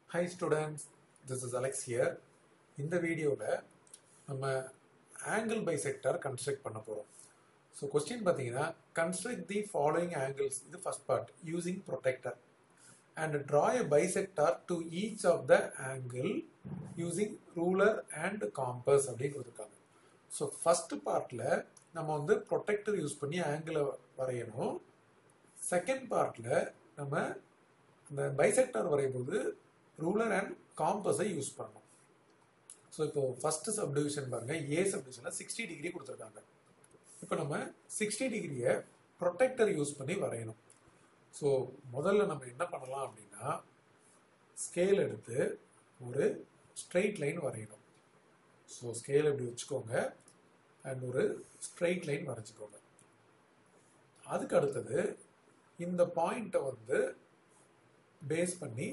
Hi students, this is Alex here. In the video, we angle bisector construct பண்ண போறோம். So question பாத்தீங்கன்னா construct the following angles. இது first part using protractor and draw a bisector to each of the angle using ruler and compass அப்படி கொடுத்திருக்காங்க. So first partல நம்ம வந்து protractor use பண்ணி angle வரையணும். Second partல நம்ம அந்த bisector வரையும்போது ruler and compass யூஸ் பண்ணணும். ஸோ இப்போ ஃபர்ஸ்ட் சப்டிவிஷன் பாருங்க, ஏ சப்டிவிஷன்ல 60 டிகிரி கொடுத்துருக்காங்க. இப்போ நம்ம 60 டிகிரியை ப்ரொடெக்டர் யூஸ் பண்ணி வரையணும். ஸோ முதல்ல நம்ம என்ன பண்ணலாம் அப்படின்னா, ஸ்கேல் எடுத்து ஒரு ஸ்ட்ரெயிட் லைன் வரையணும். ஸோ ஸ்கேல் எப்படி வச்சுக்கோங்க அண்ட் ஒரு ஸ்ட்ரெயிட் லைன் வரைச்சிக்கோங்க. அதுக்கு அடுத்தது இந்த பாயிண்ட்டை வந்து பேஸ் பண்ணி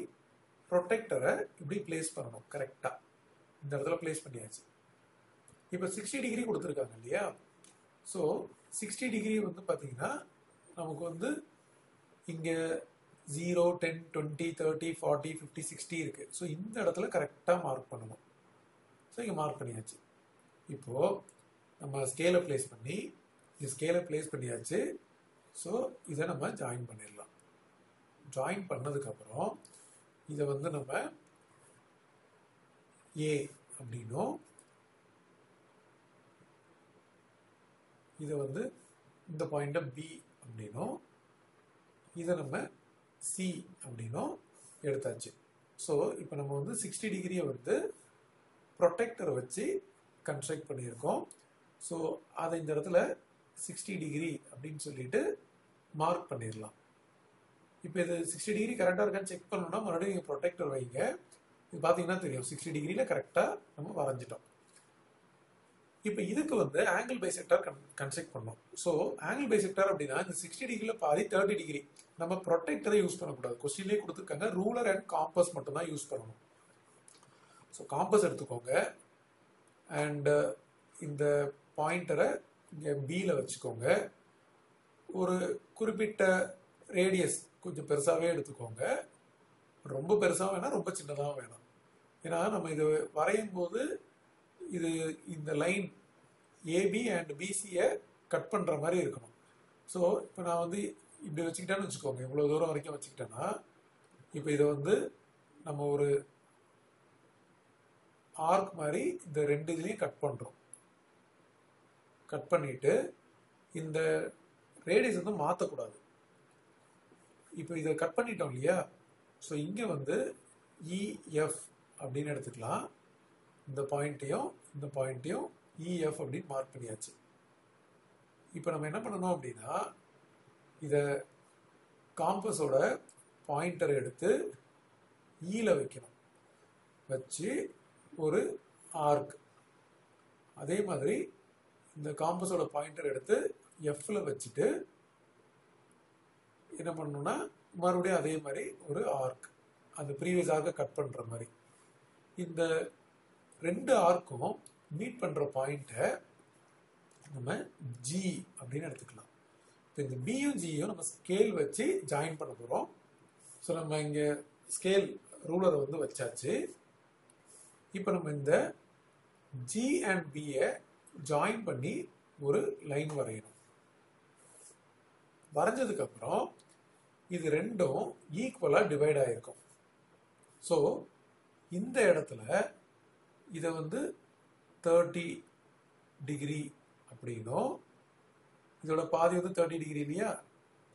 ப்ரொடெக்டரை இப்படி பிளேஸ் பண்ணணும். கரெக்டாக இந்த இடத்துல பிளேஸ் பண்ணியாச்சு. இப்போ 60 டிகிரி கொடுத்துருக்காங்க இல்லையா? ஸோ 60 டிகிரி வந்து பார்த்தீங்கன்னா நமக்கு வந்து இங்கே 0, 10, 20, 30, 40, 50, 60 இருக்கு. ஸோ இந்த இடத்துல கரெக்டாக மார்க் பண்ணணும். ஸோ இங்கே மார்க் பண்ணியாச்சு. இப்போது நம்ம ஸ்கேலை பிளேஸ் பண்ணி பண்ணியாச்சு. ஸோ இதை நம்ம ஜாயின் பண்ணிடலாம். ஜாயின் பண்ணதுக்கப்புறம் இதை வந்து நம்ம ஏ அப்படின்னும், இதை வந்து இந்த பாயிண்ட பி அப்படின்னும், இதை நம்ம சி அப்படின்னும் எடுத்தாச்சு. ஸோ இப்போ நம்ம வந்து 60 டிகிரியை வந்து ப்ரொடெக்டரை வச்சு கன்ஸ்ட்ரக்ட் பண்ணியிருக்கோம். ஸோ அதை இந்த இடத்துல 60 டிகிரி அப்படின்னு சொல்லிட்டு மார்க் பண்ணிடலாம். இப்போ இது 60 டிகிரி கரெக்டாக இருக்கான்னு செக் பண்ணணும்னா மறுபடியும் நீங்கள் ப்ரொடெக்டர் வைங்க. இது பார்த்தீங்கன்னா தெரியும் 60 டிகிரியில் கரெக்டாக நம்ம வரைஞ்சிட்டோம். இப்போ இதுக்கு வந்து ஆங்கிள் பைசெக்டார் கன்ஸ்ட்ரக்ட் பண்ணோம். ஸோ ஆங்கிள் பைசெக்டார் அப்படின்னா இந்த 60 டிகிரியில் பாதி 30 டிகிரி நம்ம ப்ரொடெக்டரை யூஸ் பண்ணக்கூடாது. கொஸ்டின்லேயே கொடுத்துருக்காங்க ரூலர் அண்ட் காம்பஸ் மட்டும் தான் யூஸ் பண்ணணும். ஸோ காம்பஸ் எடுத்துக்கோங்க அண்ட் இந்த பாயிண்டரை இங்கே பியில் வச்சுக்கோங்க. ஒரு குறிப்பிட்ட ரேடியஸ் கொஞ்சம் பெருசாகவே எடுத்துக்கோங்க. ரொம்ப பெருசாக வேணாம், ரொம்ப சின்னதாக வேணாம். ஏன்னா நம்ம இது வரையும் போது இது இந்த லைன் ஏபி அண்ட் பிசியை கட் பண்ணுற மாதிரி இருக்கணும். ஸோ இப்போ நான் வந்து இப்படி வச்சுக்கிட்டேன்னு வச்சுக்கோங்க, இவ்வளோ தூரம் வரைக்கும் வச்சுக்கிட்டேன்னா இப்போ இதை வந்து நம்ம ஒரு ஆர்க் மாதிரி இந்த ரெண்டு இதுலேயும் கட் பண்ணுறோம். கட் பண்ணிட்டு இந்த ரேடியஸ் வந்து மாற்றக்கூடாது. இப்போ இதை கட் பண்ணிட்டோம் இல்லையா? ஸோ இங்கே வந்து இஎஃப் அப்படின்னு எடுத்துக்கலாம். இந்த பாயிண்ட்டையும் இஎஃப் அப்படின்னு மார்க் பண்ணியாச்சு. இப்போ நம்ம என்ன பண்ணணும் அப்படின்னா, இதை காம்பஸோட பாயிண்டரை எடுத்து ஈல வைக்கணும். வச்சு ஒரு ஆர்க், அதே மாதிரி இந்த காம்பஸோட பாயிண்டர் எடுத்து எஃப்ல வச்சுட்டு என்ன பண்ணணும்னா மறுபடியும் அதே மாதிரி ஒரு ஆர்க், அந்த ப்ரீவியஸ் ஆர்க்கை கட் பண்ணுற மாதிரி இந்த ரெண்டு ஆர்க்கும் மீட் பண்ணுற பாயிண்ட்டை நம்ம ஜி அப்படின்னு எடுத்துக்கலாம். இப்போ இந்த பியும் ஜியும் நம்ம ஸ்கேல் வச்சு ஜாயின் பண்ண போகிறோம். ஸோ நம்ம இங்கே ஸ்கேல் ரூலரை வந்து வச்சாச்சு. இப்போ நம்ம இந்த ஜி அண்ட் பியை ஜாயின் பண்ணி ஒரு லைன் வரையணும். வரைஞ்சதுக்கப்புறம் இது ரெண்டும் ஈக்குவலாக டிவைட் ஆகிருக்கும். ஸோ இந்த இடத்துல இதை வந்து 30 டிகிரி அப்படின்னும், இதோட பாதி வந்து 30 டிகிரி இல்லையா?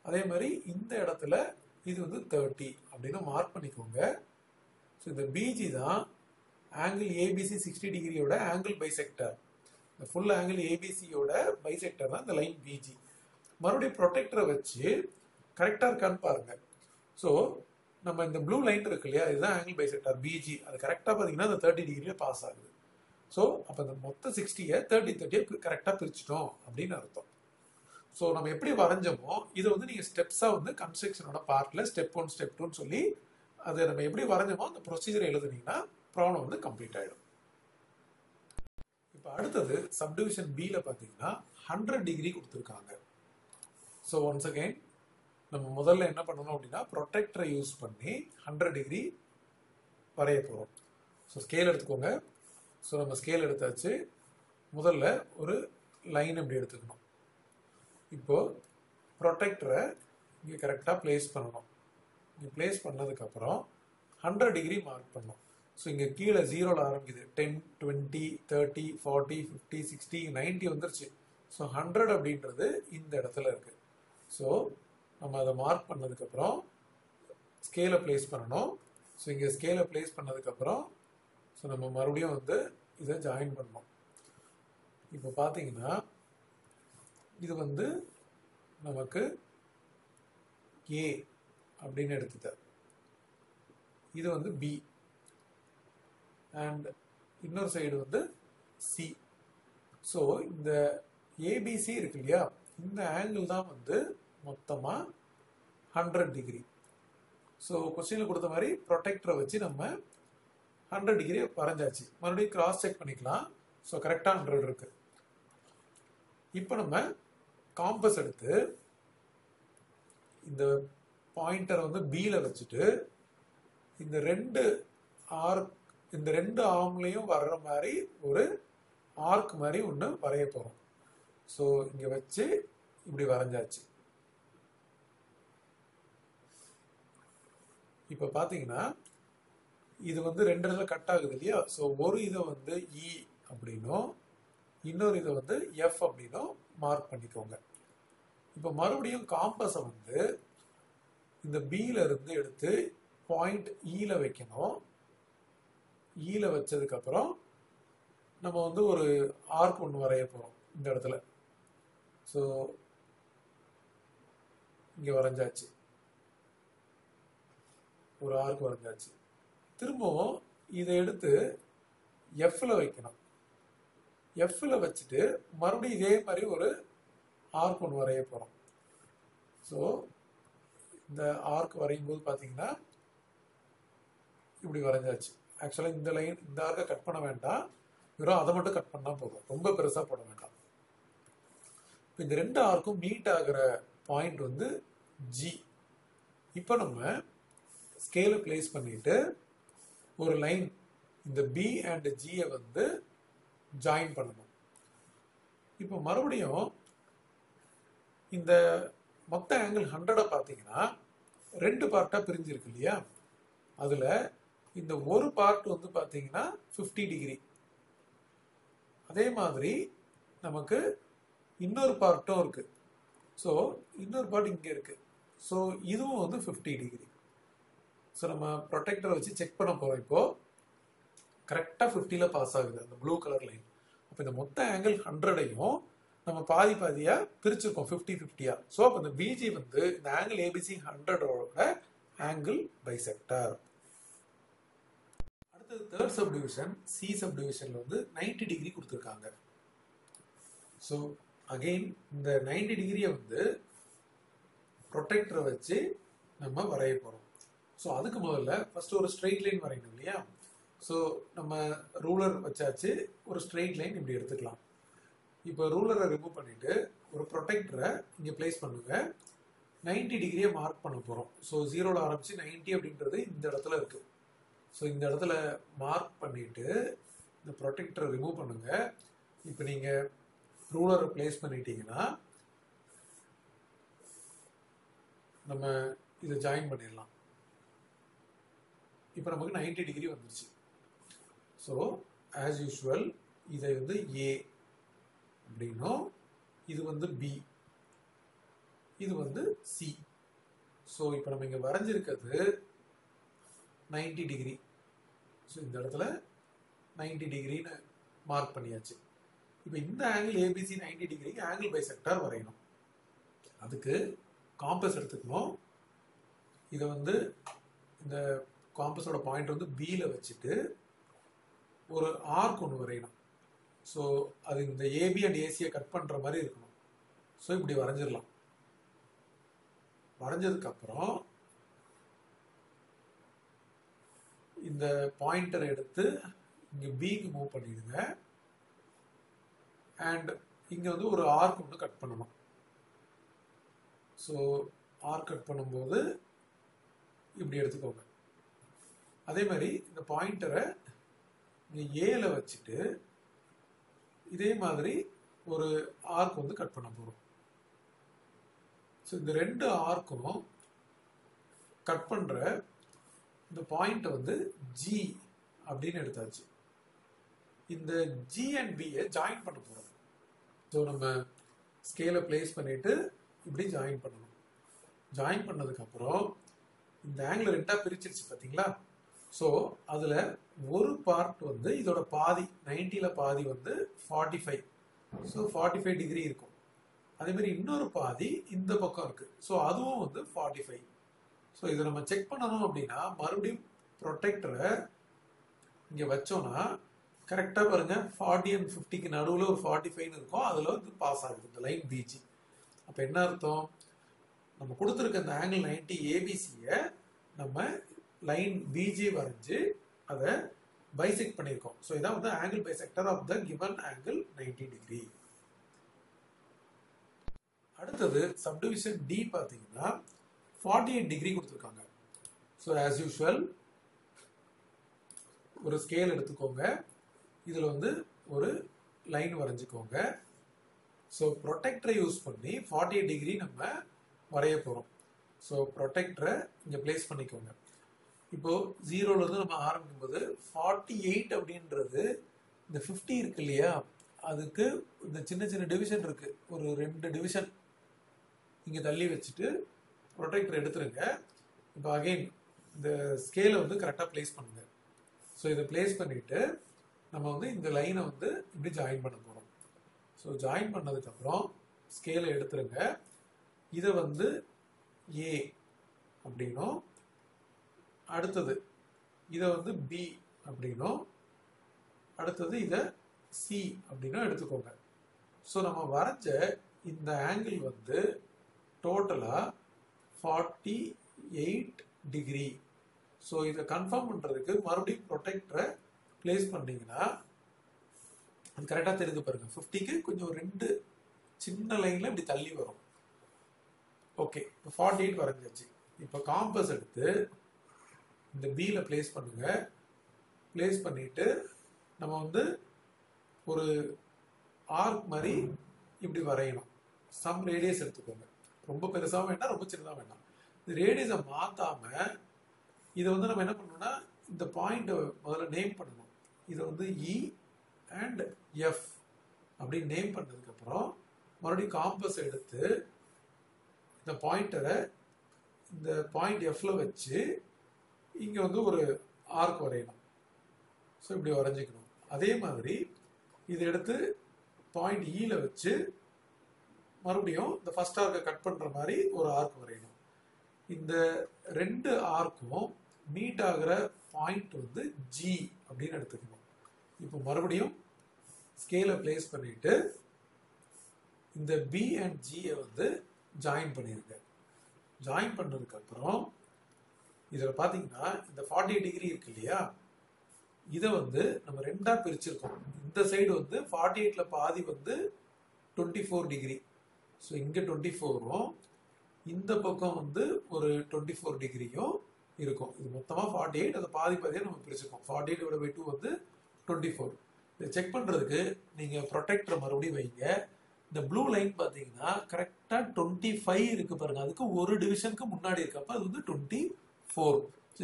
அதே மாதிரி இந்த இடத்துல இது வந்து 30 அப்படின்னு மார்க் பண்ணிக்கோங்க. ஸோ இந்த பிஜி தான் ஆங்கிள் ஏபிசி 60 டிகிரியோட ஆங்கிள் பைசெக்டர். இந்த ஃபுல் ஆங்கிள் ஏபிசியோட பைசெக்டர் தான் இந்த லைன் பிஜி. மறுபடியும் ப்ரொடெக்டரை வச்சு கரெக்டாக இருக்கான்னு பாருங்க. ஸோ நம்ம இந்த ப்ளூ லைன் இருக்கு இல்லையா, இதுதான் ஆங்கிள் பைசெக்டார் பிஜி. அது கரெக்டாக பார்த்தீங்கன்னா அந்த 30 டிகிரியில் பாஸ் ஆகுது. ஸோ அப்போ இந்த மொத்த 60யை 30 கரெக்டாக பிரிச்சிட்டோம் அப்படின்னு அர்த்தம். ஸோ நம்ம எப்படி வரைஞ்சோமோ இதை வந்து நீங்கள் ஸ்டெப்ஸாக வந்து கன்ஸ்ட்ரக்ஷனோட பார்ட்டில் ஸ்டெப் 1 ஸ்டெப் 2ன்னு சொல்லி அதை நம்ம எப்படி வரைஞ்சோமோ அந்த ப்ரொசீஜரை எழுதுனீங்கன்னா ப்ராப்ளம் வந்து கம்ப்ளீட் ஆகிடும். இப்போ அடுத்தது சப்டிவிஷன் பியில் பார்த்தீங்கன்னா 100 டிகிரி கொடுத்துருக்காங்க. ஸோ ஒன்ஸ் அகைன் நம்ம முதல்ல என்ன பண்ணணும் அப்படின்னா ப்ரொடெக்டரை யூஸ் பண்ணி 100 டிகிரி வரைய போகிறோம். ஸோ ஸ்கேல் எடுத்துக்கோங்க. ஸோ நம்ம ஸ்கேல் எடுத்தாச்சு. முதல்ல ஒரு லைன் இப்படி எடுத்துக்கணும். இப்போது ப்ரொடெக்டரை இங்கே கரெக்டாக ப்ளேஸ் பண்ணணும். இங்கே ப்ளேஸ் பண்ணதுக்கப்புறம் 100 டிகிரி மார்க் பண்ணணும். ஸோ இங்கே கீழே 0ல் ஆரம்பிக்குது. 10, 20, 30, 40, 50, 60, 90 வந்துருச்சு. ஸோ 100 அப்படின்றது இந்த இடத்துல இருக்குது. ஸோ நம்ம அதை மார்க் பண்ணதுக்கப்புறம் ஸ்கேலை ப்ளேஸ் பண்ணணும். ஸோ இங்கே ஸ்கேலை ப்ளேஸ் பண்ணதுக்கப்புறம் ஸோ நம்ம மறுபடியும் வந்து இதை ஜாயின் பண்ணணும். இப்போ பார்த்தீங்கன்னா இது வந்து நமக்கு ஏ அப்படின்னு எடுத்துட்டார். இது வந்து பி அண்ட் இன்னொரு சைடு வந்து சி. ஸோ இந்த ஏபிசி இருக்கு இல்லையா, இந்த ஆங்கிள் தான் வந்து மொத்தமாக 100 டிகிரி. ஸோ கொஸ்டினில் கொடுத்த மாதிரி ப்ரொடெக்டரை வச்சு நம்ம 100 டிகிரி வரைஞ்சாச்சு. மறுபடியும் கிராஸ் செக் பண்ணிக்கலாம். ஸோ கரெக்டாக 100 இருக்கு. இப்போ நம்ம காம்பஸ் எடுத்து இந்த பாயிண்டரை வந்து பியில் வச்சுட்டு இந்த ரெண்டு ஆர்ம்லையும் வர்ற மாதிரி ஒரு ஆர்க் மாதிரி ஒன்று வரைய போகிறோம். ஸோ இங்கே வச்சு இப்படி வரைஞ்சாச்சு. இப்போ பார்த்தீங்கன்னா இது வந்து 2 இடத்துல கட் ஆகுது இல்லையா. ஸோ ஒரு இதை வந்து இ அப்படின்னும் இன்னொரு இதை வந்து எஃப் அப்படின்னும் மார்க் பண்ணிக்கோங்க. இப்போ மறுபடியும் காம்பஸை வந்து இந்த பியில் இருந்து எடுத்து பாயிண்ட் ஈல வைக்கணும். ஈல வச்சதுக்கப்புறம் நம்ம வந்து ஒரு ஆர்க் ஒன்று வரைய போகிறோம் இந்த இடத்துல. ஸோ இங்கே வரைஞ்சாச்சு, ஒரு ஆர்க் வரைஞ்சாச்சு. திரும்பவும் இதை எடுத்து எஃப்ல வைக்கணும். எஃப்ல வச்சுட்டு மறுபடியும் இதே மாதிரி ஒரு ஆர்க் ஒன்று வரைய போகிறோம். ஸோ இந்த ஆர்க் வரையும் போது பார்த்தீங்கன்னா இப்படி வரைஞ்சாச்சு. ஆக்சுவலாக இந்த ஆர்க்கை கட் பண்ண வேண்டாம், வெறும் அதை மட்டும் கட் பண்ணால் போதும், ரொம்ப பெருசாக போட வேண்டாம். இப்போ இந்த 2 ஆர்க்கும் மீட் ஆகிற பாயிண்ட் வந்து ஜி. இப்போ நம்ம ஸ்கேலை பிளேஸ் பண்ணிட்டு ஒரு லைன் இந்த பி அண்ட் ஜியை வந்து ஜாயின் பண்ணணும். இப்போ மறுபடியும் இந்த மொத்த ஆங்கிள் 100 பார்த்தீங்கன்னா 2 பார்ட்டாக பிரிஞ்சிருக்கு இல்லையா. அதில் இந்த ஒரு பார்ட் வந்து பார்த்தீங்கன்னா 50 டிகிரி. அதே மாதிரி நமக்கு இன்னொரு பார்ட்டும் இருக்கு. ஸோ இன்னொரு பார்ட் இங்கே இருக்கு. ஸோ இதுவும் வந்து 50 டிகிரி. ஸோ நம்ம ப்ரொடெக்டரை வச்சு செக் பண்ண போகிறோம். இப்போ கரெக்டாக 50ல் பாஸ் ஆகுது அந்த ப்ளூ கலர் லைன். அப்போ இந்த மொத்த ஆங்கிள் 100ஐயும் நம்ம பாதி பாதியாக பிரிச்சிருக்கோம், 50-50. ஸோ அப்போ இந்த பிஜி வந்து இந்த ஆங்கிள் ஏபிசி 100ஓட ஆங்கிள் பைசெக்டார். அடுத்தது தேர்ட் சப்டிவிஷன், சி சப்டிவிஷனில் வந்து 90 டிகிரி கொடுத்துருக்காங்க. ஸோ அகெயின் இந்த 90 டிகிரியை வந்து ப்ரொடெக்டரை வச்சு நம்ம வரைய போகிறோம். ஸோ அதுக்கு முதல்ல ஃபர்ஸ்ட் ஒரு ஸ்ட்ரெயிட் லைன் வரையணும் இல்லையா. ஸோ நம்ம ரூலர் வச்சாச்சு, ஒரு ஸ்ட்ரெயிட் லைன் இப்படி எடுத்துக்கலாம். இப்போ ரூலரை ரிமூவ் பண்ணிட்டு ஒரு ப்ரொடெக்டரை இங்கே பிளேஸ் பண்ணுங்க. 90 டிகிரியை மார்க் பண்ண போகிறோம். ஸோ 0ல் ஆரம்பிச்சு 90 அப்படின்றது இந்த இடத்துல இருக்கு. ஸோ இந்த இடத்துல மார்க் பண்ணிட்டு இந்த ப்ரொடெக்டரை ரிமூவ் பண்ணுங்க. இப்போ நீங்கள் ரூலரை பிளேஸ் பண்ணிட்டீங்கன்னா நம்ம இதை ஜாயின் பண்ணிடலாம். இப்போ நமக்கு 90 டிகிரி வந்துருச்சு. ஸோ ஆஸ் யூஷுவல் இதை வந்து ஏ அப்படின்னும், இது வந்து பி, இது வந்து சி. ஸோ இப்போ நம்ம இங்கே வரைஞ்சிருக்கிறது 90 டிகிரி. ஸோ இந்த இடத்துல 90 டிகிரின்னு மார்க் பண்ணியாச்சு. இப்போ இந்த ஆங்கிள் ஏபிசி 90 டிகிரிக்கு ஆங்கிள் பைசெக்டார் வரையணும். அதுக்கு காம்பஸ் எடுத்துக்கணும். இதை வந்து இந்த காம்பஸோட பாயிண்ட் வந்து பியில் வச்சுட்டு ஒரு ஆர்க் ஒன்று வரையணும். ஸோ அது இந்த ஏபி அண்ட் ஏசியை கட் பண்ணுற மாதிரி இருக்கணும். ஸோ இப்படி வரைஞ்சிடலாம். வரைஞ்சதுக்கப்புறம் இந்த பாயிண்டரை எடுத்து இங்கே பிக்கு மூவ் பண்ணிடுங்க. அண்ட் இங்கே வந்து ஒரு ஆர்க் ஒன்று கட் பண்ணணும். ஸோ ஆர்க் கட் பண்ணும்போது இப்படி எடுத்துக்கோங்க. அதே மாதிரி இந்த பாயிண்டரை ஏல வச்சுட்டு இதே மாதிரி ஒரு ஆர்க் வந்து கட் பண்ண போறோம். ஸோ இந்த ரெண்டு ஆர்க்கும் கட் பண்ற இந்த பாயிண்ட் வந்து ஜி அப்படின்னு எடுத்தாச்சு. இந்த ஜி அண்ட் பியை ஜாயின் பண்ண போறோம். ஸோ நம்ம ஸ்கேலை பிளேஸ் பண்ணிட்டு இப்படி ஜாயின் பண்ணணும். ஜாயின் பண்ணதுக்கு அப்புறம் இந்த ஆங்கிள் ரெண்டா பிரிச்சிருச்சு பார்த்தீங்களா? ஸோ அதுல ஒரு பார்ட் வந்து இதோட பாதி 90ல பாதி வந்து 45. ஸோ 45 டிகிரி இருக்கும். அதே மாதிரி இன்னொரு பாதி இந்த பக்கம் இருக்கு. ஸோ அதுவும் வந்து 45. ஸோ இதை நம்ம செக் பண்ணணும் அப்படின்னா மறுபடியும் ப்ரொடெக்டரை இங்க வச்சோம்னா கரெக்டா பாருங்க 40 and 50க்கு நடுவில் ஒரு 45 இருக்கும். அதுல வந்து பாஸ் ஆகுது இந்த லைன் பிஜி. அப்ப என்ன அர்த்தம்? நம்ம கொடுத்துருக்க இந்த ஆங்கிள் 90 ஏபிசியை நம்ம லைன் பிஜி வரைஞ்சு அதை பைசெக்ட் பண்ணியிருக்கோம். ஸோ இதான் வந்து angle bisector of the given angle 90 degree. அடுத்தது சப்டிவிஷன் டி பார்த்தீங்கன்னா 48 டிகிரி கொடுத்துருக்காங்க. ஸோ ஆஸ் யூஷுவல் ஒரு ஸ்கேல் எடுத்துக்கோங்க. இதில் வந்து ஒரு லைன் வரைஞ்சிக்கோங்க. ஸோ ப்ரொடெக்டரை யூஸ் பண்ணி 48 டிகிரி நம்ம வரைய போகிறோம். ஸோ ப்ரொடெக்டரை இங்கே பிளேஸ் பண்ணிக்கோங்க. இப்போ 0லேருந்து நம்ம ஆரம்பிக்கும் போது 48 அப்படின்றது இந்த 50 இருக்கு இல்லையா, அதுக்கு இந்த சின்ன சின்ன டிவிஷன் இருக்கு. ஒரு 2 டிவிஷன் இங்கே தள்ளி வச்சுட்டு ப்ரொடெக்டர் எடுத்துருங்க. இப்போ அகெயின் இந்த ஸ்கேலை வந்து கரெக்டாக பிளேஸ் பண்ணுங்க. ஸோ இதை பிளேஸ் பண்ணிட்டு நம்ம வந்து இந்த லைனை வந்து இப்படி ஜாயின் பண்ண போகிறோம். ஸோ ஜாயின் பண்ணதுக்கப்புறம் ஸ்கேலை எடுத்துருங்க. இதை வந்து ஏ அப்படின்னும், அடுத்தது இதை வந்து பி அப்படின்னும், அடுத்தது இதை சி அப்படின்னும் எடுத்துக்கோங்க. ஸோ நம்ம வரைஞ்ச இந்த ஆங்கிள் வந்து டோட்டலாக 48 டிகிரி. ஸோ இதை கன்ஃபார்ம் பண்ணுறதுக்கு மறுபடியும் ப்ரொடெக்டரை பிளேஸ் பண்ணீங்கன்னா அது கரெக்டாக தெரிந்து பாருங்க. 50க்கு கொஞ்சம் 2 சின்ன லைனில் இப்படி தள்ளி வரும். ஓகே, இப்போ 48 வரைஞ்சாச்சு. இப்போ காம்பஸ் எடுத்து இந்த பியில் பிளேஸ் பண்ணுங்க. பிளேஸ் பண்ணிட்டு நம்ம வந்து ஒரு ஆர்க் மாதிரி இப்படி வரையணும். சம் ரேடியஸ் எடுத்துக்கோங்க. ரொம்ப பெருசாக வேண்டாம், ரொம்ப சின்னதாக வேண்டாம். இந்த ரேடியஸை மாற்றாம இதை வந்து நம்ம என்ன பண்ணணும்னா இந்த பாயிண்ட் முதல்ல நேம் பண்ணணும். இதை வந்து இ அண்ட் எஃப் அப்படின்னு நேம் பண்ணதுக்கு அப்புறம் மறுபடியும் காம்பஸ் எடுத்து இந்த பாயிண்டரை இந்த பாயிண்ட் எஃப்ல வச்சு இங்க வந்து ஒரு ஆர்க் வரையணும். ஸோ இப்படி வரைஞ்சிக்கணும். அதே மாதிரி இதை எடுத்து பாயிண்ட் இல வச்சு மறுபடியும் இந்த ஃபர்ஸ்ட் ஆர்க்கை கட் பண்ற மாதிரி ஒரு ஆர்க் வரையணும். இந்த 2 ஆர்க்கும் மீட் ஆகிற பாயிண்ட் வந்து ஜி அப்படின்னு எடுத்துக்கணும். இப்போ மறுபடியும் ஸ்கேலை பிளேஸ் பண்ணிட்டு இந்த பி அண்ட் ஜியை வந்து ஜாயின் பண்ணிருங்க. ஜாயின் பண்ணதுக்கு அப்புறம் இதில் பார்த்தீங்கன்னா இந்த 48 டிகிரி இருக்கு இல்லையா, இதை வந்து நம்ம ரெண்டா பிரிச்சிருக்கோம். இந்த சைடு வந்து 48ல பாதி வந்து 24 டிகிரி. ஸோ இங்கே 24ம் இந்த பக்கம் வந்து ஒரு 24 டிகிரியும் இருக்கும். இது மொத்தமாக 48, அதை பாதி பாதியாக நம்ம பிரிச்சிருக்கோம். 48/2 வந்து 24. இதை செக் பண்ணுறதுக்கு நீங்கள் ப்ரொடெக்டரை மறுபடியும் வைங்க. இந்த ப்ளூ லைன் பார்த்தீங்கன்னா கரெக்டாக 25 இருக்கு பாருங்க. அதுக்கு ஒரு டிவிஷனுக்கு முன்னாடி இருக்கப்ப அது வந்து 24. ஸோ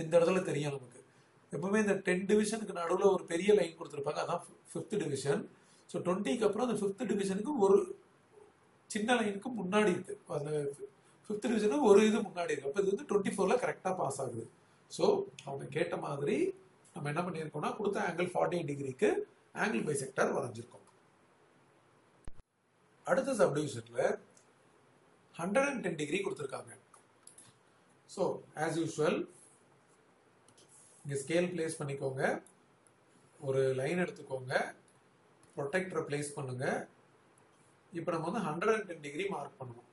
இந்த இடத்துல தெரியும் நமக்கு. எப்பவுமே இந்த 10 டிவிஷனுக்கு நடுவில் ஒரு பெரிய லைன் கொடுத்துருப்பாங்க, அதான் 5th டிவிஷன். ஸோ 20க்கு அப்புறம் அந்த 5th டிவிஷனுக்கு ஒரு சின்ன லைனுக்கு முன்னாடி இருக்கு. அந்த 5th டிவிஷனுக்கு ஒரு இது முன்னாடி இருக்கு. அப்போ இது வந்து 24ல கரெக்டாக பாஸ் ஆகுது. ஸோ அவங்க கேட்ட மாதிரி நம்ம என்ன பண்ணியிருக்கோம்னா கொடுத்த ஆங்கிள் 48 டிகிரிக்கு ஆங்கிள் பைசெக்டர் வரைஞ்சிருக்கோம். அடுத்த சப்டிவிஷன்ல 110 டிகிரி கொடுத்துருக்காங்க. ஸோ ஆஸ் யூஸ்வல் இங்கே ஸ்கேல் பிளேஸ் பண்ணிக்கோங்க. ஒரு லைன் எடுத்துக்கோங்க. ப்ரொடெக்டரை பிளேஸ் பண்ணுங்க. இப்போ நம்ம வந்து 110 டிகிரி மார்க் பண்ணணும்.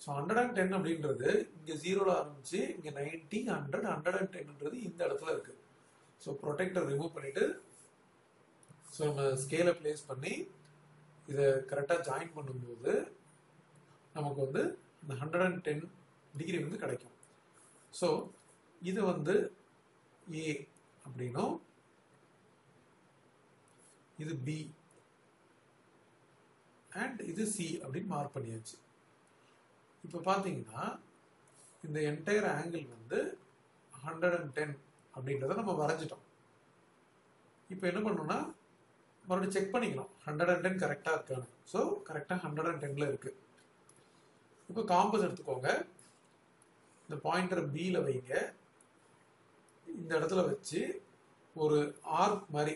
ஸோ 110 அப்படின்றது இங்கே 0ல ஆரம்பிச்சு இங்கே 90, 100, 110ன்றது இந்த இடத்துல இருக்கு. ஸோ ப்ரொடெக்டர் ரிமூவ் பண்ணிட்டு ஸோ நம்ம ஸ்கேலை பிளேஸ் பண்ணி இதை கரெக்டாக ஜாயின் பண்ணும்போது நமக்கு வந்து இந்த 110 டிகிரி வந்து கிடைக்கும். ஸோ இது வந்து ஏ அப்படின்னும் இது B அண்ட் இது C அப்படின்னு மார்க் பண்ணியாச்சு. இப்போ பார்த்தீங்கன்னா இந்த என்டையர் ஆங்கிள் வந்து 110 அப்படின்றத நம்ம வரைஞ்சிட்டோம். இப்போ என்ன பண்ணணும்னா மறுபடியும் செக் பண்ணிக்கலாம் 110 கரெக்டாக இருக்கான்னு. ஸோ கரெக்டாக 110ல் இருக்கு. இப்போ காம்பஸ் எடுத்துக்கோங்க, இந்த பாயிண்டரை பியில் வைங்க, இந்த இடத்துல வச்சு ஒரு ஆர்க் மாதிரி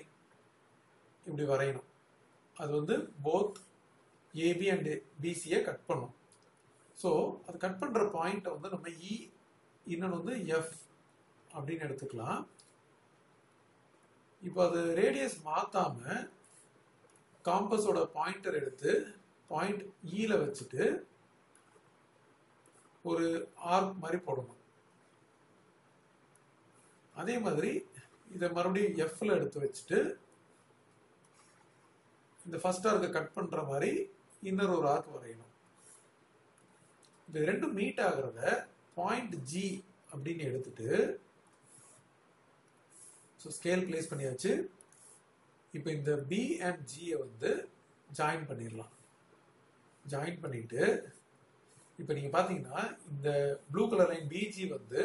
இப்படி வரையணும். அது வந்து போத் ஏபி அண்ட் பிசியை கட் பண்ணும். ஸோ அது கட் பண்ணுற பாயிண்ட்டை வந்து நம்ம இ, இன்னொன்று வந்து எஃப் அப்படின்னு எடுத்துக்கலாம். இப்போ அது ரேடியஸ் மாற்றாம காம்பஸோட பாயிண்டர் எடுத்து பாயிண்ட் ஈல வச்சுட்டு ஒரு ஆர்க் மாதிரி போடணும். அதே மாதிரி இதை மறுபடியும் எஃப்ல எடுத்து வச்சுட்டு இந்த ஃபர்ஸ்ட் ஆர்க்கை கட் பண்ற மாதிரி இன்னொரு ஒரு ஆர்க் வரையணும். இந்த ரெண்டும் மீட் ஆகிறத பாயிண்ட் ஜி அப்படின்னு எடுத்துட்டு ஸ்கேல் பிளேஸ் பண்ணியாச்சு. இப்போ இந்த பி அண்ட் ஜியை வந்து ஜாயின் பண்ணிடலாம். ஜாயின் பண்ணிட்டு இப்போ நீங்க பாத்தீங்கன்னா இந்த ப்ளூ கலர் லைன் பிஜி வந்து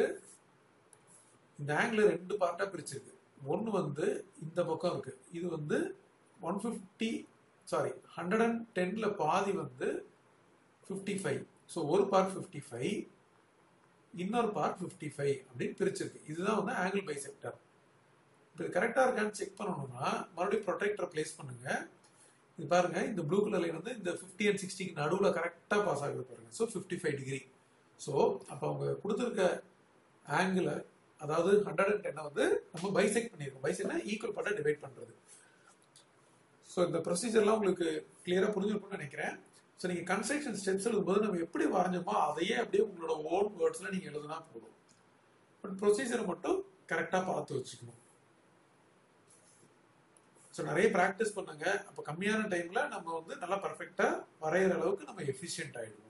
இந்த ஆங்கிள் ரெண்டு பார்ட்டா பிரிச்சிருக்கு. ஒன்று வந்து இந்த பக்கம் இருக்கு, இது வந்து 110ல பாதி வந்து 55. ஸோ ஒரு பார்ட் 55, இன்னொரு பார்ட் 55 அப்படின்னு பிரிச்சிருக்கு. இதுதான் வந்து ஆங்கிள் பைசெக்டர். இப்போ இது கரெக்டாக இருக்கான்னு செக் பண்ணணும்னா மறுபடியும் ப்ரொடெக்டரை பிளேஸ் பண்ணுங்க. இது பாருங்க, இந்த ப்ளூ கலர் லைன் வந்து இந்த 50 and 60க்கு நடுவில் கரெக்டாக பாஸ் ஆகுது பாருங்க. So 55 degree. ஸோ அப்போ அவங்க கொடுத்துருக்க ஆங்கிளை, அதாவது 110 வந்து நம்ம பைசெக்ட் பண்ணியிருக்கோம். பைசெக்ட்னா ஈக்குவல் பார்ட்டை டிவைட் பண்ணுறது. ஸோ இந்த ப்ரொசீஜர்லாம் உங்களுக்கு கிளியராக புரிஞ்சிருக்கும்னு நினைக்கிறேன். ஸோ நீங்கள் கன்ஸ்ட்ரக்ஷன் ஸ்டெப்ஸ் எழுதும்போது நம்ம எப்படி வரைஞ்சோமோ அதையே அப்படியே உங்களோட ஓன் வேர்ட்ஸில் நீங்கள் எழுதுனா போதும். பட் ப்ரொசீஜரை மட்டும் கரெக்டாக பார்த்து வச்சுக்கணும். ஸோ நிறைய ப்ராக்டிஸ் பண்ணுங்க. அப்போ கம்மியான டைமில் நம்ம வந்து நல்லா பர்ஃபெக்டாக வரைகிற அளவுக்கு நம்ம எஃபிஷியன்ட் ஆகிடுவோம்.